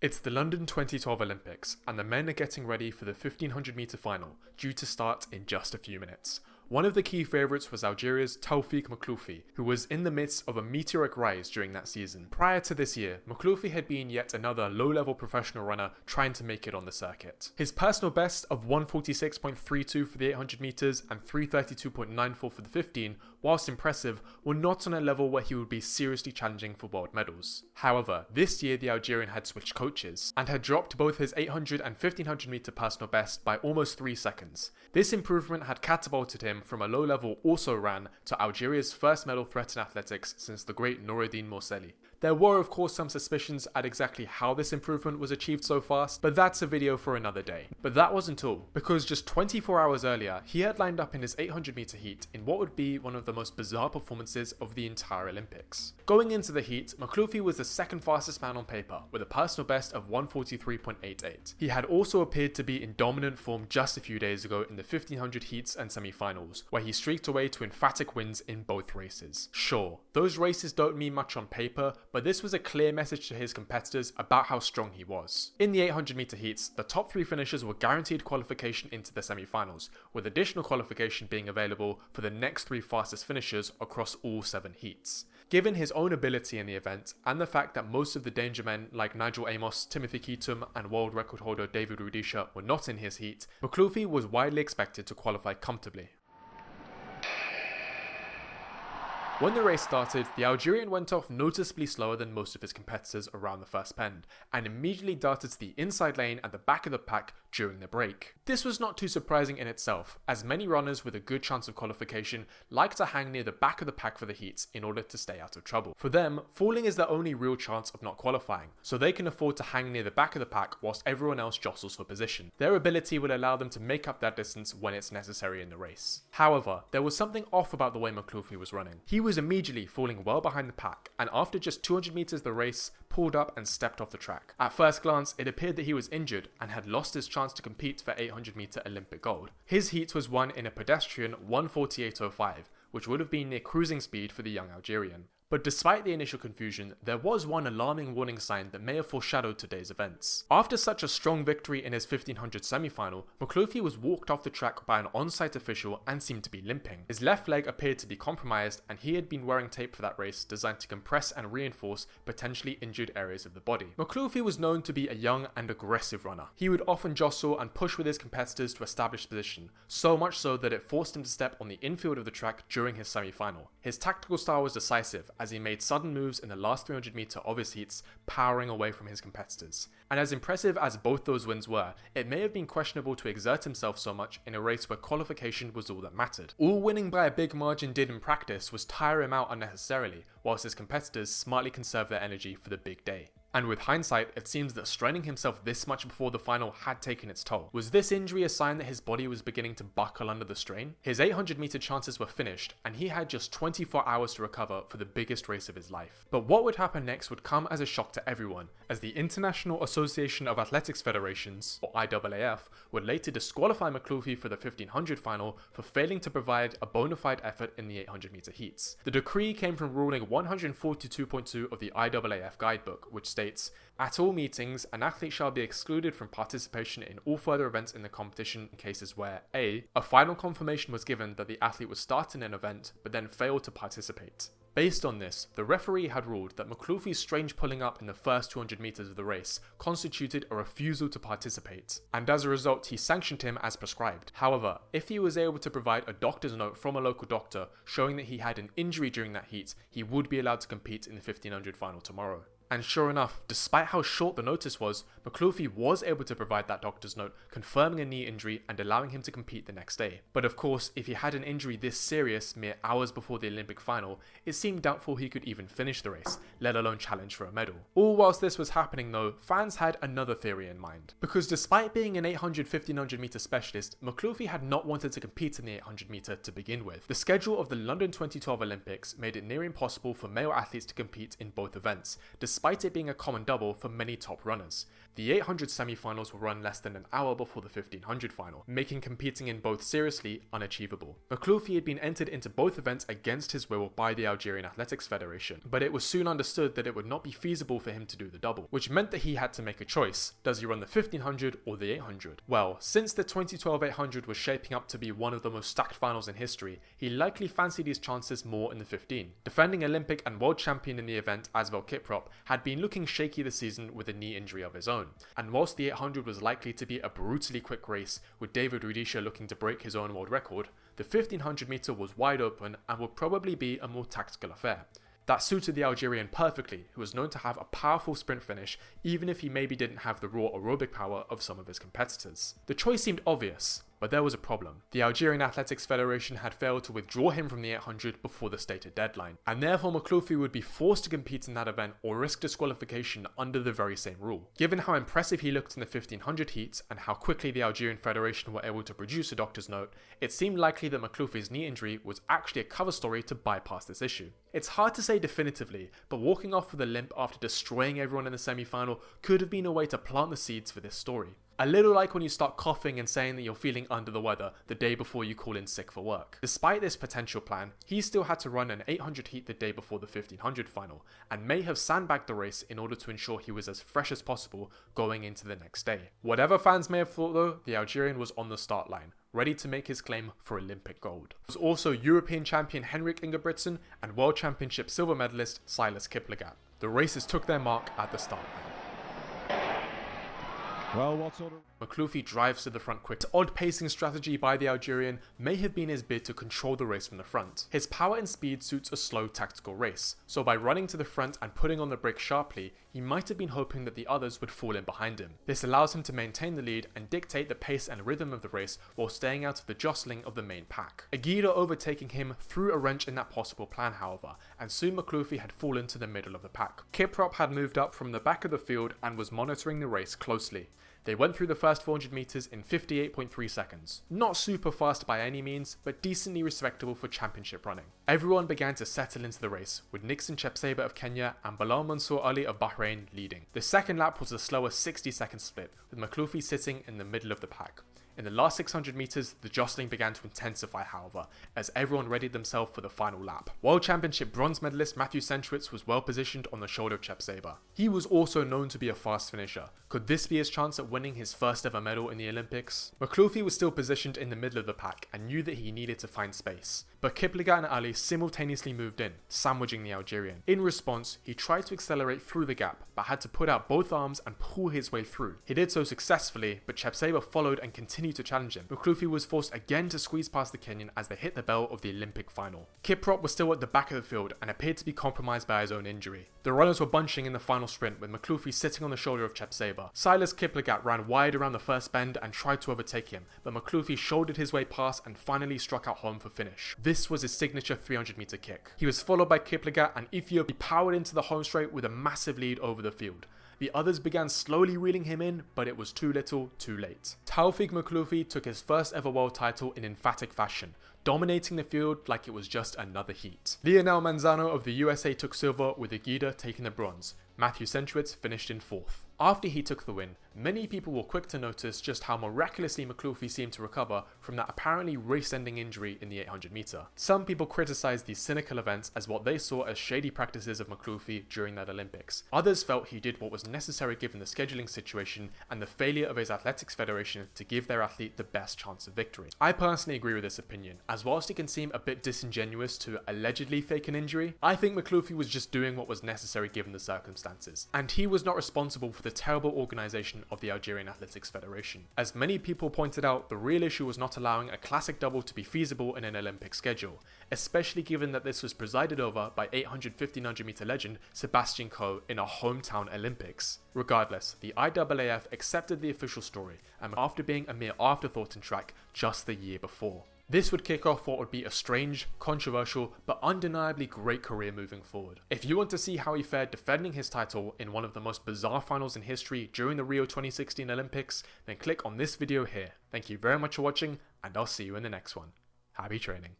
It's the London 2012 Olympics, and the men are getting ready for the 1500 metre final, due to start in just a few minutes. One of the key favourites was Algeria's Taoufik Makhloufi, who was in the midst of a meteoric rise during that season. Prior to this year, Makhloufi had been yet another low-level professional runner trying to make it on the circuit. His personal best of 146.32 for the 800 metres and 332.94 for the 15, whilst impressive, were not on a level where he would be seriously challenging for world medals. However, this year the Algerian had switched coaches, and had dropped both his 800 and 1500 metre personal best by almost 3 seconds. This improvement had catapulted him from a low level also ran to Algeria's first medal threat in athletics since the great Noureddin Morseli. There were of course some suspicions at exactly how this improvement was achieved so fast, but that's a video for another day. But that wasn't all, because just 24 hours earlier, he had lined up in his 800 metre heat in what would be one of the most bizarre performances of the entire Olympics. Going into the heat, Makhloufi was the second fastest man on paper, with a personal best of 143.88. He had also appeared to be in dominant form just a few days ago in the 1500 heats and semi-finals, where he streaked away to emphatic wins in both races. Sure, those races don't mean much on paper, but this was a clear message to his competitors about how strong he was. In the 800 metre heats, the top 3 finishers were guaranteed qualification into the semi-finals, with additional qualification being available for the next 3 fastest finishers across all 7 heats. Given his own ability in the event, and the fact that most of the danger men like Nigel Amos, Timothy Keatum and world record holder David Rudisha were not in his heat, Makhloufi was widely expected to qualify comfortably. When the race started, the Algerian went off noticeably slower than most of his competitors around the first bend, and immediately darted to the inside lane at the back of the pack during the break. This was not too surprising in itself, as many runners with a good chance of qualification like to hang near the back of the pack for the heats in order to stay out of trouble. For them, falling is their only real chance of not qualifying, so they can afford to hang near the back of the pack whilst everyone else jostles for position. Their ability will allow them to make up that distance when it's necessary in the race. However, there was something off about the way Makhloufi was running. He was immediately falling well behind the pack, and after just 200 meters of the race, pulled up and stepped off the track. At first glance, it appeared that he was injured and had lost his chance to compete for 800 meter Olympic gold. His heat was won in a pedestrian 1:48.05, which would have been near cruising speed for the young Algerian. But despite the initial confusion, there was one alarming warning sign that may have foreshadowed today's events. After such a strong victory in his 1500 semi-final, Makhloufi was walked off the track by an on-site official and seemed to be limping. His left leg appeared to be compromised, and he had been wearing tape for that race designed to compress and reinforce potentially injured areas of the body. Makhloufi was known to be a young and aggressive runner. He would often jostle and push with his competitors to establish position, so much so that it forced him to step on the infield of the track during his semi-final. His tactical style was decisive, as he made sudden moves in the last 300 meter of his heats, powering away from his competitors. And as impressive as both those wins were, it may have been questionable to exert himself so much in a race where qualification was all that mattered. All winning by a big margin did in practice was tire him out unnecessarily, whilst his competitors smartly conserved their energy for the big day. And with hindsight, it seems that straining himself this much before the final had taken its toll. Was this injury a sign that his body was beginning to buckle under the strain? His 800 meter chances were finished, and he had just 24 hours to recover for the biggest race of his life. But what would happen next would come as a shock to everyone, as the International Association of Athletics Federations, or IAAF, would later disqualify Makhloufi for the 1500 final for failing to provide a bona fide effort in the 800 meter heats. The decree came from ruling 142.2 of the IAAF guidebook, which states, "At all meetings, an athlete shall be excluded from participation in all further events in the competition in cases where a final confirmation was given that the athlete was starting an event but then failed to participate." Based on this, the referee had ruled that Makhloufi's strange pulling up in the first 200 meters of the race constituted a refusal to participate, and as a result he sanctioned him as prescribed. However, if he was able to provide a doctor's note from a local doctor showing that he had an injury during that heat, he would be allowed to compete in the 1500 final tomorrow. And sure enough, despite how short the notice was, Makhloufi was able to provide that doctor's note confirming a knee injury and allowing him to compete the next day. But of course, if he had an injury this serious mere hours before the Olympic final, it seemed doubtful he could even finish the race, let alone challenge for a medal. All whilst this was happening though, fans had another theory in mind. Because despite being an 800-1500 meter specialist, Makhloufi had not wanted to compete in the 800 meter to begin with. The schedule of the London 2012 Olympics made it near impossible for male athletes to compete in both events, despite despite it being a common double for many top runners. The 800 semi-finals were run less than an hour before the 1500 final, making competing in both seriously unachievable. Makhloufi had been entered into both events against his will by the Algerian Athletics Federation, but it was soon understood that it would not be feasible for him to do the double, which meant that he had to make a choice. Does he run the 1500 or the 800? Well, since the 2012 800 was shaping up to be one of the most stacked finals in history, he likely fancied his chances more in the 15. Defending Olympic and world champion in the event, Asbel Kiprop, had been looking shaky this season with a knee injury of his own. And whilst the 800 was likely to be a brutally quick race, with David Rudisha looking to break his own world record, the 1500 meter was wide open and would probably be a more tactical affair. That suited the Algerian perfectly, who was known to have a powerful sprint finish, even if he maybe didn't have the raw aerobic power of some of his competitors. The choice seemed obvious, but there was a problem. The Algerian Athletics Federation had failed to withdraw him from the 800 before the stated deadline, and therefore Makhloufi would be forced to compete in that event or risk disqualification under the very same rule. Given how impressive he looked in the 1500 heats and how quickly the Algerian Federation were able to produce a doctor's note, it seemed likely that Makhloufi's knee injury was actually a cover story to bypass this issue. It's hard to say definitively, but walking off with a limp after destroying everyone in the semi-final could have been a way to plant the seeds for this story. A little like when you start coughing and saying that you're feeling under the weather the day before you call in sick for work. Despite this potential plan, he still had to run an 800 heat the day before the 1500 final, and may have sandbagged the race in order to ensure he was as fresh as possible going into the next day. Whatever fans may have thought though, the Algerian was on the start line, ready to make his claim for Olympic gold. There was also European champion Henrik Ingebrigtsen and World Championship silver medalist Silas Kiplagat. The races took their mark at the start line. Well, what sort of... Makhloufi drives to the front quick. This odd pacing strategy by the Algerian may have been his bid to control the race from the front. His power and speed suits a slow tactical race, so by running to the front and putting on the brake sharply, he might have been hoping that the others would fall in behind him. This allows him to maintain the lead and dictate the pace and rhythm of the race while staying out of the jostling of the main pack. Aguirre overtaking him threw a wrench in that possible plan, however, and soon Makhloufi had fallen to the middle of the pack. Kiprop had moved up from the back of the field and was monitoring the race closely. They went through the first 400 meters in 58.3 seconds. Not super fast by any means, but decently respectable for championship running. Everyone began to settle into the race, with Nixon Chepseba of Kenya and Bilal Mansour Ali of Bahrain leading. The second lap was a slower 60-second split, with Makhloufi sitting in the middle of the pack. In the last 600 meters, the jostling began to intensify, however, as everyone readied themselves for the final lap. World Championship bronze medalist Matthew Centrowitz was well positioned on the shoulder of Chepseba. He was also known to be a fast finisher. Could this be his chance at winning his first ever medal in the Olympics? Makhloufi was still positioned in the middle of the pack and knew that he needed to find space. But Kiplagat and Ali simultaneously moved in, sandwiching the Algerian. In response, he tried to accelerate through the gap, but had to put out both arms and pull his way through. He did so successfully, but Chepseba followed and continued to challenge him. Makhloufi was forced again to squeeze past the Kenyan as they hit the bell of the Olympic final. Kiprop was still at the back of the field and appeared to be compromised by his own injury. The runners were bunching in the final sprint, with Makhloufi sitting on the shoulder of Chepseba. Silas Kiplagat ran wide around the first bend and tried to overtake him, but Makhloufi shouldered his way past and finally struck out home for finish. This was his signature 300 meter kick. He was followed by Kiplagat and Ethiopia powered into the home straight with a massive lead over the field. The others began slowly reeling him in, but it was too little, too late. Taoufik Makhloufi took his first ever world title in emphatic fashion, dominating the field like it was just another heat. Lionel Manzano of the USA took silver, with Aguirre taking the bronze. Matthew Centrowitz finished in fourth. After he took the win, many people were quick to notice just how miraculously Makhloufi seemed to recover from that apparently race-ending injury in the 800 meter. Some people criticized these cynical events as what they saw as shady practices of Makhloufi during that Olympics. Others felt he did what was necessary given the scheduling situation and the failure of his athletics federation to give their athlete the best chance of victory. I personally agree with this opinion, as whilst it can seem a bit disingenuous to allegedly fake an injury, I think Makhloufi was just doing what was necessary given the circumstances, and he was not responsible for the terrible organisation of the Algerian Athletics Federation. As many people pointed out, the real issue was not allowing a classic double to be feasible in an Olympic schedule, especially given that this was presided over by 800 1500 meter legend Sebastian Coe in a hometown Olympics. Regardless, the IAAF accepted the official story, and after being a mere afterthought in track just the year before. This would kick off what would be a strange, controversial, but undeniably great career moving forward. If you want to see how he fared defending his title in one of the most bizarre finals in history during the Rio 2016 Olympics, then click on this video here. Thank you very much for watching, and I'll see you in the next one. Happy training.